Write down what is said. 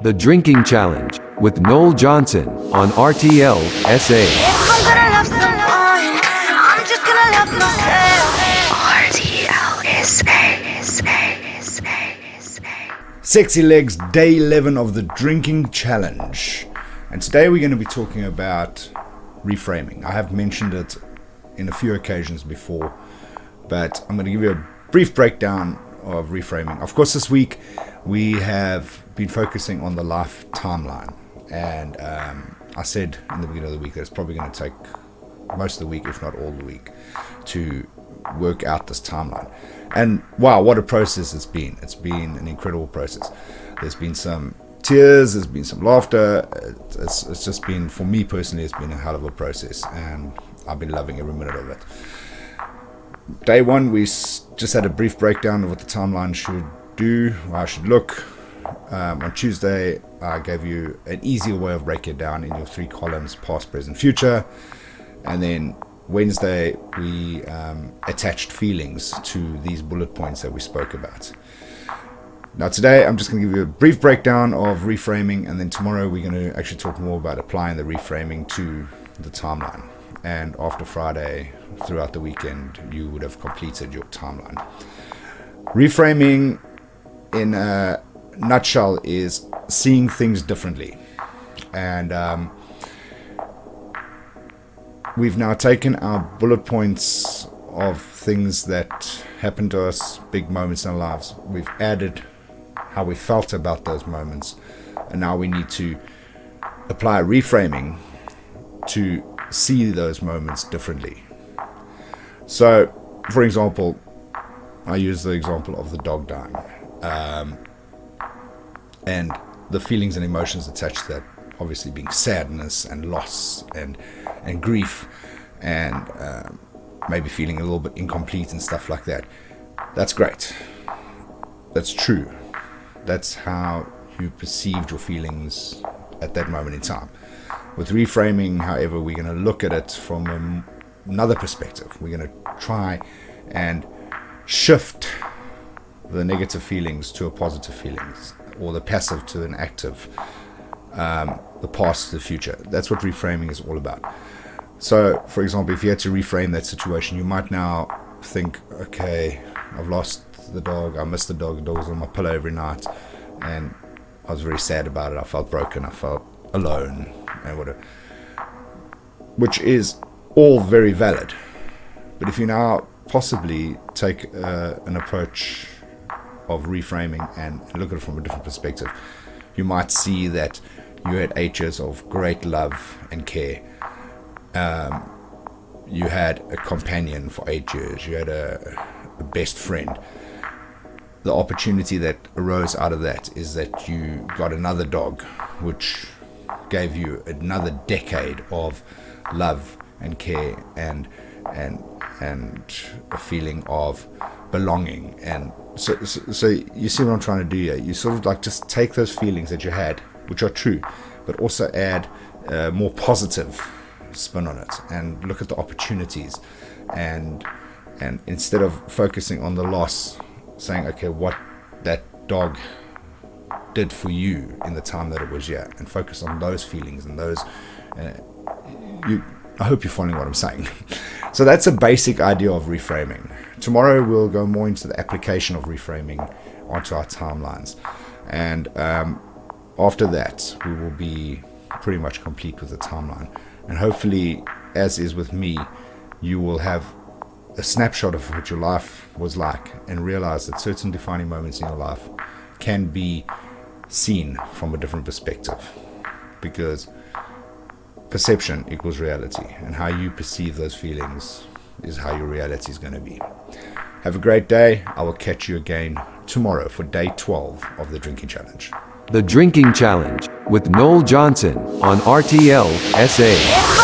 The Drinking Challenge with Noel Johnson on RTL SA. If I'm gonna love someone, I'm just gonna love myself. RTL SA. Sexy Legs, day 11 of the Drinking Challenge. And today we're going to be talking about reframing. I have mentioned it in a few occasions before, but I'm going to give you a brief breakdown of reframing. Of course, this week we have been focusing on the life timeline. And I said in the beginning of the week that it's probably going to take most of the week, if not all the week, to work out this timeline. And wow, what a process it's been. It's been an incredible process. There's been some tears, there's been some laughter. It's just been, for me personally, it's been a hell of a process, and I've been loving every minute of it. Day one, we just had a brief breakdown of what the timeline should do, how I should look. On Tuesday, I gave you an easier way of breaking it down in your 3 columns: past, present, future. And then Wednesday, we attached feelings to these bullet points that we spoke about. Now today, I'm just going to give you a brief breakdown of reframing, and then tomorrow we're going to actually talk more about applying the reframing to the timeline. And after Friday, throughout the weekend, you would have completed your timeline. Reframing, in a nutshell, is seeing things differently. And we've now taken our bullet points of things that happened to us, big moments in our lives. We've added how we felt about those moments, and now we need to apply reframing to see those moments differently. So, for example, I use the example of the dog dying, and the feelings and emotions attached to that, obviously being sadness and loss and grief, and maybe feeling a little bit incomplete and stuff like that. That's great. That's true. That's how you perceived your feelings at that moment in time. With reframing, however, we're going to look at it from another perspective. We're going to try and shift the negative feelings to a positive feelings, or the passive to an active, the past to the future. That's what reframing is all about. So, for example, if you had to reframe that situation, you might now think, okay, I've lost the dog, I missed the dog was on my pillow every night, and I was very sad about it. I felt broken, I felt alone, and whatever, which is all very valid. But if you now possibly take an approach of reframing and look at it from a different perspective, you might see that you had 8 years of great love and care. You had a companion for 8 years. You had a best friend. The opportunity that arose out of that is that you got another dog, which gave you another decade of love and care and a feeling of belonging. And so you see what I'm trying to do here. You sort of like just take those feelings that you had, which are true, but also add a more positive spin on it, and look at the opportunities, and instead of focusing on the loss, saying, okay, what that dog did for you in the time that it was here, and focus on those feelings and those I hope you're following what I'm saying. So that's a basic idea of reframing. Tomorrow we'll go more into the application of reframing onto our timelines, and after that we will be pretty much complete with the timeline. And hopefully, as is with me, you will have a snapshot of what your life was like, and realize that certain defining moments in your life can be seen from a different perspective, because perception equals reality, and how you perceive those feelings is how your reality is going to be. Have a great day. I will catch you again tomorrow for day 12 of the Drinking Challenge. The Drinking Challenge with Noel Johnson on RTL SA.